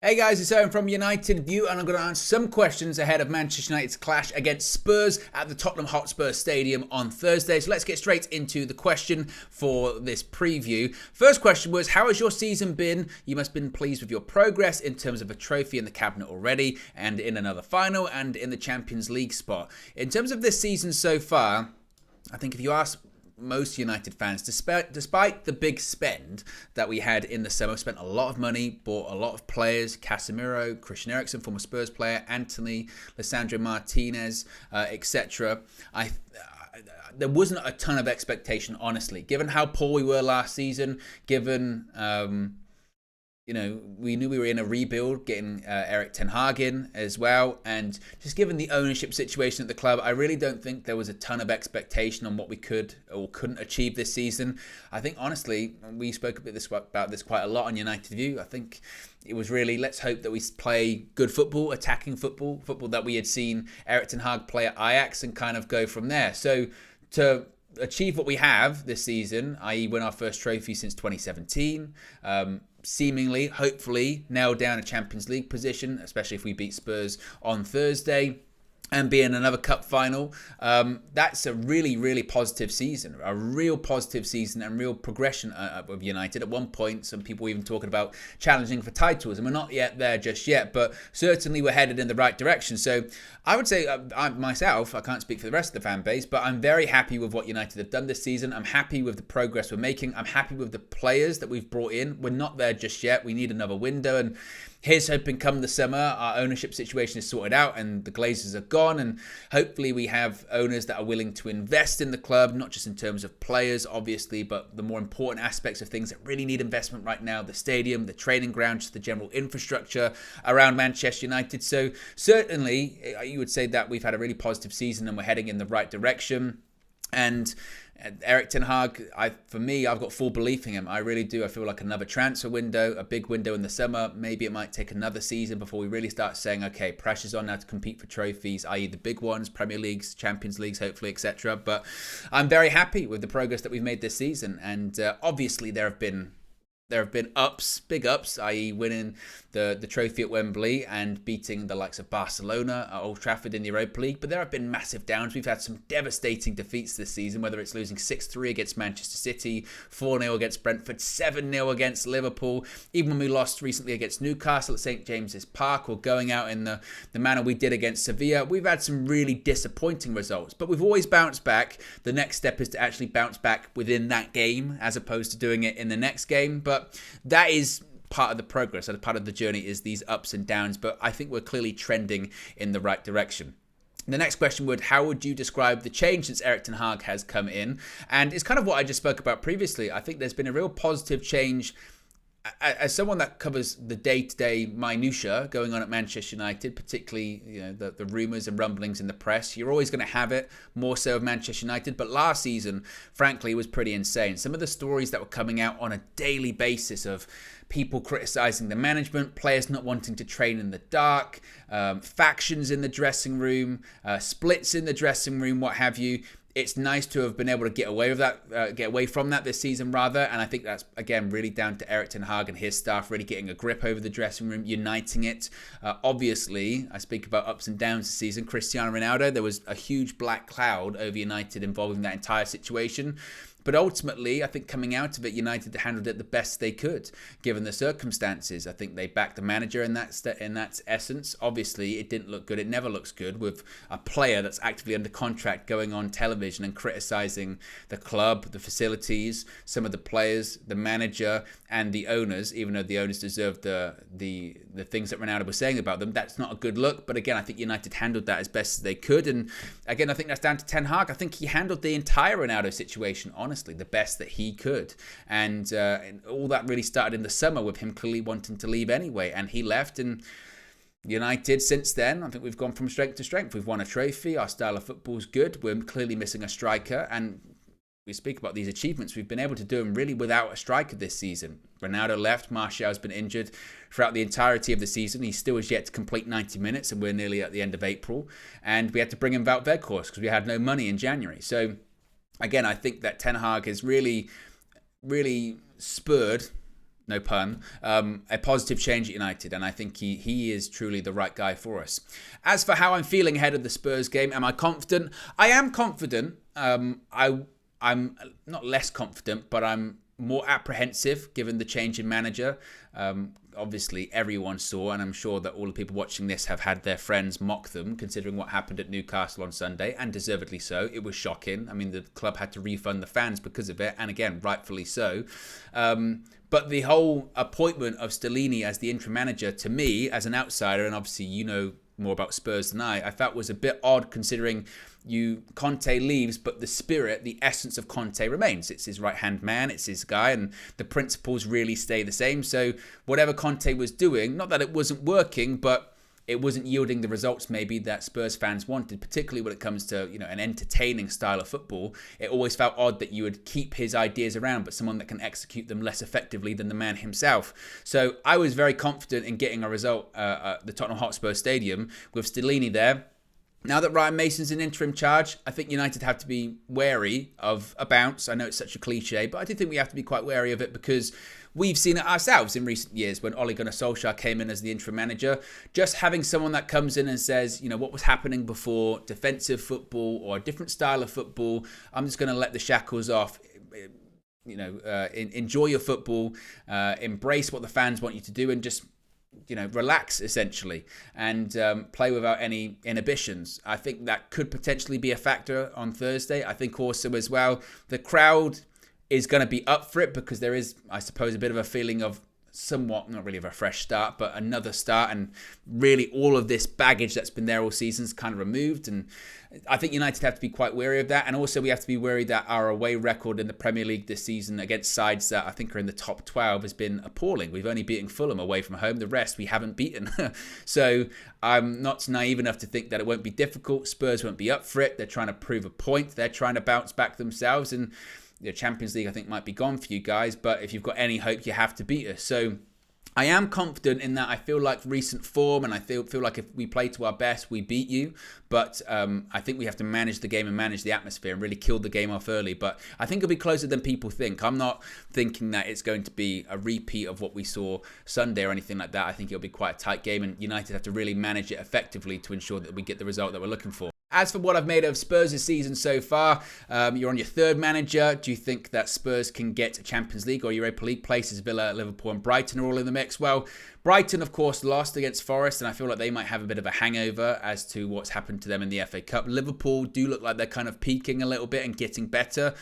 Hey guys, it's Owen from United View, and I'm going to answer some questions ahead of Manchester United's clash against Spurs at the Tottenham Hotspur Stadium on Thursday. So let's get straight into the question for this preview. First question was, how has your season been? You must have been pleased with your progress in terms of a trophy in the cabinet already, and in another final, and in the Champions League spot. In terms of this season so far, I think if you ask most United fans, despite the big spend that we had in the summer, spent a lot of money, bought a lot of players, Casemiro, Christian Eriksen, former Spurs player, Anthony, Lisandro Martinez, etc. There wasn't a ton of expectation, honestly, given how poor we were last season, given we knew we were in a rebuild, getting Erik ten Hag in as well, and just given the ownership situation at the club, I really don't think there was a ton of expectation on what we could or couldn't achieve this season. I think, honestly, we spoke about this quite a lot on United View. I think it was really, let's hope that we play good football, attacking football that we had seen Erik ten Hag play at Ajax, and kind of go from there. So to achieve what we have this season, i.e. win our first trophy since 2017, seemingly, hopefully, nail down a Champions League position, especially if we beat Spurs on Thursday, and be in another cup final. That's a really, really positive season. A real positive season and real progression of United. At one point, some people were even talking about challenging for titles, and we're not yet there just yet, but certainly we're headed in the right direction. So I would say, I can't speak for the rest of the fan base, but I'm very happy with what United have done this season. I'm happy with the progress we're making. I'm happy with the players that we've brought in. We're not there just yet. We need another window, and here's hoping come the summer our ownership situation is sorted out and the Glazers are gone, and hopefully we have owners that are willing to invest in the club, not just in terms of players obviously, but the more important aspects of things that really need investment right now: the stadium, the training ground, just the general infrastructure around Manchester United. So certainly you would say that we've had a really positive season and we're heading in the right direction. And Erik ten Hag, I've got full belief in him. I really do. I feel like another transfer window, a big window in the summer. Maybe it might take another season before we really start saying, okay, pressure's on now to compete for trophies, i.e. the big ones, Premier Leagues, Champions Leagues, hopefully, etc. But I'm very happy with the progress that we've made this season. And obviously there have been ups, big ups, i.e. winning the trophy at Wembley and beating the likes of Barcelona at Old Trafford in the Europa League. But there have been massive downs. We've had some devastating defeats this season, whether it's losing 6-3 against Manchester City, 4-0 against Brentford, 7-0 against Liverpool, even when we lost recently against Newcastle at St James's Park, or going out in the manner we did against Sevilla. We've had some really disappointing results, but we've always bounced back. The next step is to actually bounce back within that game as opposed to doing it in the next game. But that is part of the progress, and part of the journey is these ups and downs, but I think we're clearly trending in the right direction. The next question how would you describe the change since Erik ten Hag has come in? And it's kind of what I just spoke about previously. I think there's been a real positive change. As someone that covers the day-to-day minutiae going on at Manchester United, particularly the rumours and rumblings in the press, you're always going to have it, more so of Manchester United. But last season, frankly, was pretty insane. Some of the stories that were coming out on a daily basis of people criticising the management, players not wanting to train in the dark, factions in the dressing room, splits in the dressing room, what have you. It's nice to have been able to get away from that this season, rather. And I think that's, again, really down to Erik ten Hag and his staff really getting a grip over the dressing room, uniting it. Obviously, I speak about ups and downs this season. Cristiano Ronaldo, there was a huge black cloud over United involving that entire situation. But ultimately, I think coming out of it, United handled it the best they could, given the circumstances. I think they backed the manager in that essence. Obviously, it didn't look good. It never looks good with a player that's actively under contract going on television and criticising the club, the facilities, some of the players, the manager, and the owners, even though the owners deserved the things that Ronaldo was saying about them. That's not a good look. But again, I think United handled that as best as they could. And again, I think that's down to Ten Hag. I think he handled the entire Ronaldo situation, honestly, the best that he could. And all that really started in the summer with him clearly wanting to leave anyway. And he left, and United since then, I think we've gone from strength to strength. We've won a trophy. Our style of football is good. We're clearly missing a striker. And we speak about these achievements. We've been able to do them really without a striker this season. Ronaldo left. Martial's been injured throughout the entirety of the season. He still has yet to complete 90 minutes, and we're nearly at the end of April. And we had to bring in Wout Weghorst because we had no money in January. So again, I think that Ten Hag has really spurred no pun, a positive change at United, and I think he is truly the right guy for us. As for how I'm feeling ahead of the Spurs game, am I confident? I am confident. I'm not less confident, but I'm more apprehensive given the change in manager. Obviously, everyone saw, and I'm sure that all the people watching this have had their friends mock them, considering what happened at Newcastle on Sunday, and deservedly so. It was shocking. I mean, the club had to refund the fans because of it, and again, rightfully so. But the whole appointment of Stellini as the interim manager, to me, as an outsider, and obviously you know more about Spurs than I felt was a bit odd considering Conte leaves, but the spirit, the essence of Conte remains. It's his right-hand man, it's his guy, and the principles really stay the same. So whatever Conte was doing, not that it wasn't working, but it wasn't yielding the results maybe that Spurs fans wanted, particularly when it comes to, an entertaining style of football. It always felt odd that you would keep his ideas around, but someone that can execute them less effectively than the man himself. So I was very confident in getting a result at the Tottenham Hotspur Stadium with Stellini there. Now that Ryan Mason's in interim charge, I think United have to be wary of a bounce. I know it's such a cliche, but I do think we have to be quite wary of it because we've seen it ourselves in recent years when Ole Gunnar Solskjaer came in as the interim manager. Just having someone that comes in and says, what was happening before, defensive football or a different style of football, I'm just going to let the shackles off. Enjoy your football, embrace what the fans want you to do, and just relax essentially and play without any inhibitions. I think that could potentially be a factor on Thursday. I think also as well, the crowd is going to be up for it because there is, I suppose, a bit of a feeling of somewhat, not really of a fresh start, but another start, and really all of this baggage that's been there all season is kind of removed. And I think United have to be quite wary of that. And also we have to be wary that our away record in the Premier League this season against sides that I think are in the top 12 has been appalling. We've only beaten Fulham away from home. The rest we haven't beaten. So I'm not naive enough to think that it won't be difficult. Spurs won't be up for it. They're trying to prove a point. They're trying to bounce back themselves. And the Champions League, I think, might be gone for you guys. But if you've got any hope, you have to beat us. So I am confident in that. I feel like recent form, and I feel like if we play to our best, we beat you. But I think we have to manage the game and manage the atmosphere and really kill the game off early. But I think it'll be closer than people think. I'm not thinking that it's going to be a repeat of what we saw Sunday or anything like that. I think it'll be quite a tight game, and United have to really manage it effectively to ensure that we get the result that we're looking for. As for what I've made of Spurs' season so far, you're on your third manager. Do you think that Spurs can get a Champions League or Europa League places? Villa, Liverpool and Brighton are all in the mix. Well, Brighton, of course, lost against Forest, and I feel like they might have a bit of a hangover as to what's happened to them in the FA Cup. Liverpool do look like they're kind of peaking a little bit and getting better.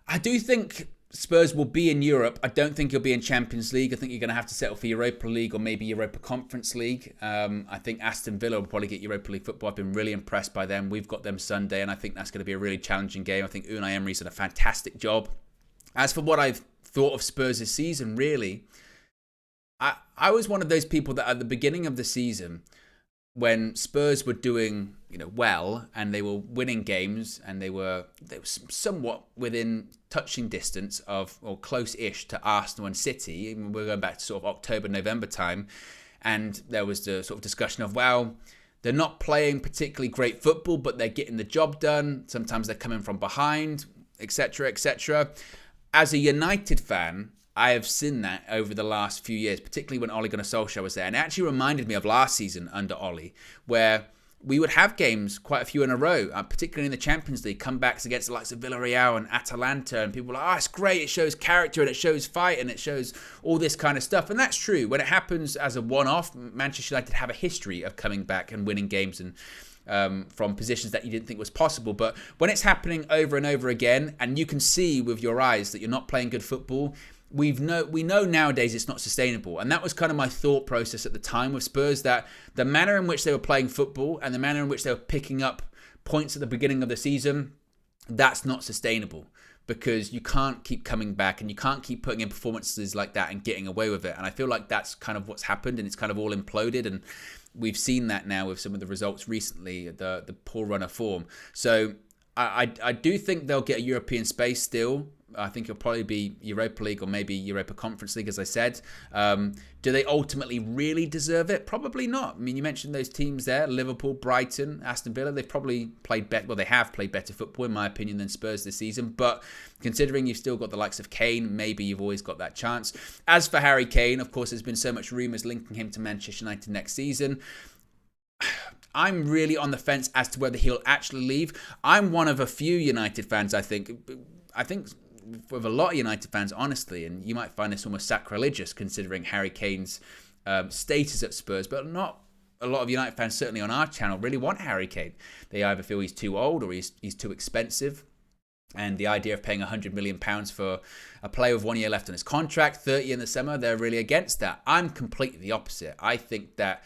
I do think Spurs will be in Europe. I don't think you'll be in Champions League. I think you're going to have to settle for Europa League or maybe Europa Conference League. I think Aston Villa will probably get Europa League football. I've been really impressed by them. We've got them Sunday, and I think that's going to be a really challenging game. I think Unai Emery's done a fantastic job. As for what I've thought of Spurs this season, really, I was one of those people that at the beginning of the season, when Spurs were doing well and they were winning games and they were somewhat within touching distance of, or close-ish to Arsenal and City. We're going back to sort of October, November time, and there was the sort of discussion of, well, they're not playing particularly great football, but they're getting the job done. Sometimes they're coming from behind, etc., etc. As a United fan, I have seen that over the last few years, particularly when Ole Gunnar Solskjaer was there. And it actually reminded me of last season under Ole, where we would have games, quite a few in a row, particularly in the Champions League, comebacks against the likes of Villarreal and Atalanta. And people were like, it's great, it shows character and it shows fight and it shows all this kind of stuff. And that's true. When it happens as a one-off, Manchester United have a history of coming back and winning games and from positions that you didn't think was possible. But when it's happening over and over again, and you can see with your eyes that you're not playing good football, we know nowadays it's not sustainable. And that was kind of my thought process at the time with Spurs, that the manner in which they were playing football and the manner in which they were picking up points at the beginning of the season, that's not sustainable, because you can't keep coming back and you can't keep putting in performances like that and getting away with it. And I feel like that's kind of what's happened, and it's kind of all imploded, and we've seen that now with some of the results recently, the poor run of form. So I do think they'll get a European space still. I think it'll probably be Europa League or maybe Europa Conference League, as I said. Do they ultimately really deserve it? Probably not. I mean, you mentioned those teams there, Liverpool, Brighton, Aston Villa. They've probably played better. Well, they have played better football, in my opinion, than Spurs this season. But considering you've still got the likes of Kane, maybe you've always got that chance. As for Harry Kane, of course, there's been so much rumours linking him to Manchester United next season. I'm really on the fence as to whether he'll actually leave. I'm one of a few United fans, I think with a lot of United fans, honestly, and you might find this almost sacrilegious considering Harry Kane's status at Spurs, but not a lot of United fans, certainly on our channel, really want Harry Kane. They either feel he's too old or he's too expensive. And the idea of paying £100 million for a player with 1 year left on his contract, 30 in the summer, they're really against that. I'm completely the opposite. I think that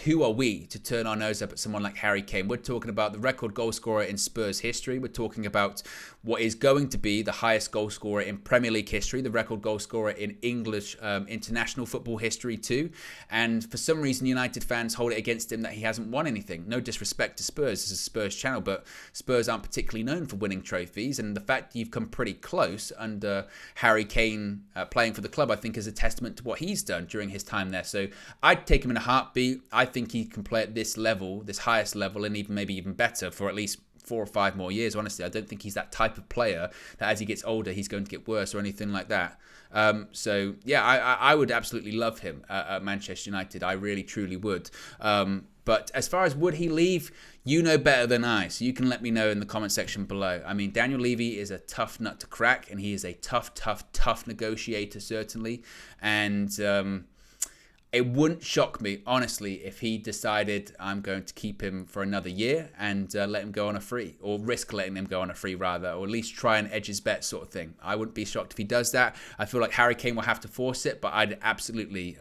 who are we to turn our nose up at someone like Harry Kane? We're talking about the record goal scorer in Spurs history. We're talking about what is going to be the highest goal scorer in Premier League history, the record goal scorer in English international football history too. And for some reason, United fans hold it against him that he hasn't won anything. No disrespect to Spurs, this is a Spurs channel, but Spurs aren't particularly known for winning trophies. And the fact you've come pretty close under Harry Kane playing for the club, I think is a testament to what he's done during his time there. So I'd take him in a heartbeat. I think he can play at this level, this highest level, and maybe even better for at least 4 or 5 more years. Honestly, I don't think he's that type of player that as he gets older, he's going to get worse or anything like that. So yeah, I would absolutely love him at Manchester United. I really, truly would. But as far as would he leave, you know better than I. So you can let me know in the comment section below. I mean, Daniel Levy is a tough nut to crack, and he is a tough negotiator, certainly. And it wouldn't shock me, honestly, if he decided I'm going to keep him for another year and let him go on a free, or risk letting him go on a free rather, or at least try and edge his bet sort of thing. I wouldn't be shocked if he does that. I feel like Harry Kane will have to force it, but I'd absolutely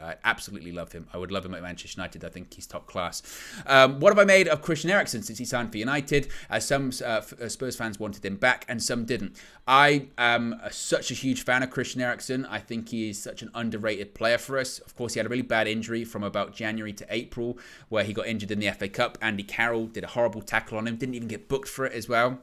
love him. I would love him at Manchester United. I think he's top class. What have I made of Christian Eriksen since he signed for United? Some Spurs fans wanted him back and some didn't. I am such a huge fan of Christian Eriksen. I think he is such an underrated player for us. Of course, he had a really bad injury from about January to April where he got injured in the FA Cup. Andy Carroll did a horrible tackle on him, didn't even get booked for it as well.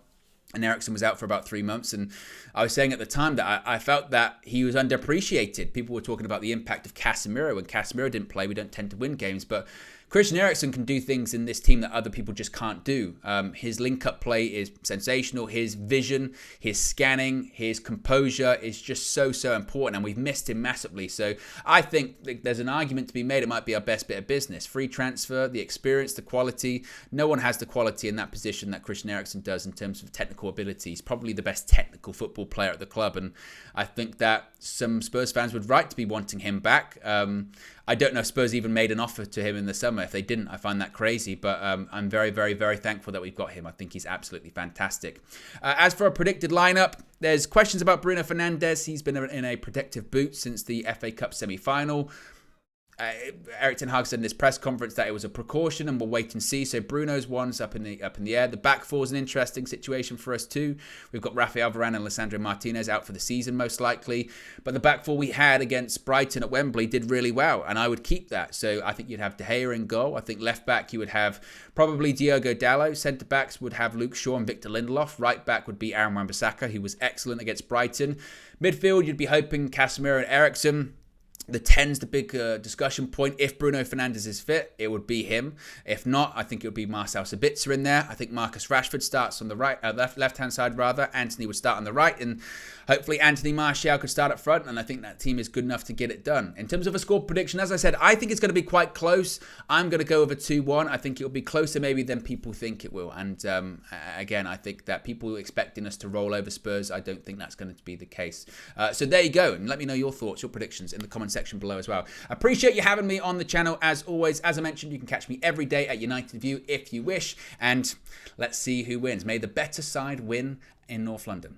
And Eriksen was out for about 3 months. And I was saying at the time that I felt that he was underappreciated. People were talking about the impact of Casemiro. When Casemiro didn't play, we don't tend to win games. But Christian Eriksen can do things in this team that other people just can't do. His link-up play is sensational. His vision, his scanning, his composure is just so important. And we've missed him massively. So I think there's an argument to be made. It might be our best bit of business. Free transfer, the experience, the quality. No one has the quality in that position that Christian Eriksen does in terms of technical ability. He's probably the best technical football player at the club. And I think that some Spurs fans would right to be wanting him back. I don't know if Spurs even made an offer to him in the summer. If they didn't, I find that crazy. But I'm very thankful that we've got him. I think he's absolutely fantastic. As for a predicted lineup, there's questions about Bruno Fernandes. He's been in a protective boot since the FA Cup semi-final. Erik ten Hag said in this press conference that it was a precaution and we'll wait and see. So Bruno's one's up in the air. The back four is an interesting situation for us too. We've got Rafael Varane and Lisandro Martinez out for the season most likely. But the back four we had against Brighton at Wembley did really well, and I would keep that. So I think you'd have De Gea in goal. I think left back you would have probably Diogo Dalot. Centre backs would have Luke Shaw and Victor Lindelof. Right back would be Aaron Wan-Bissaka, who was excellent against Brighton. Midfield you'd be hoping Casemiro and Eriksen. The 10's the big discussion point. If Bruno Fernandes is fit, it would be him. If not, I think it would be Marcel Sabitzer in there. I think Marcus Rashford starts on the right, left-hand side rather. Anthony would start on the right, and hopefully Anthony Martial could start up front, and I think that team is good enough to get it done. In terms of a score prediction, as I said, I think it's going to be quite close. I'm going to go with a 2-1. I think it will be closer maybe than people think it will. And again, I think that people expecting us to roll over Spurs, I don't think that's going to be the case. So there you go, and let me know your thoughts, your predictions in the comment section below as well. I appreciate you having me on the channel as always. As I mentioned, you can catch me every day at United View if you wish, and let's see who wins. May the better side win in North London.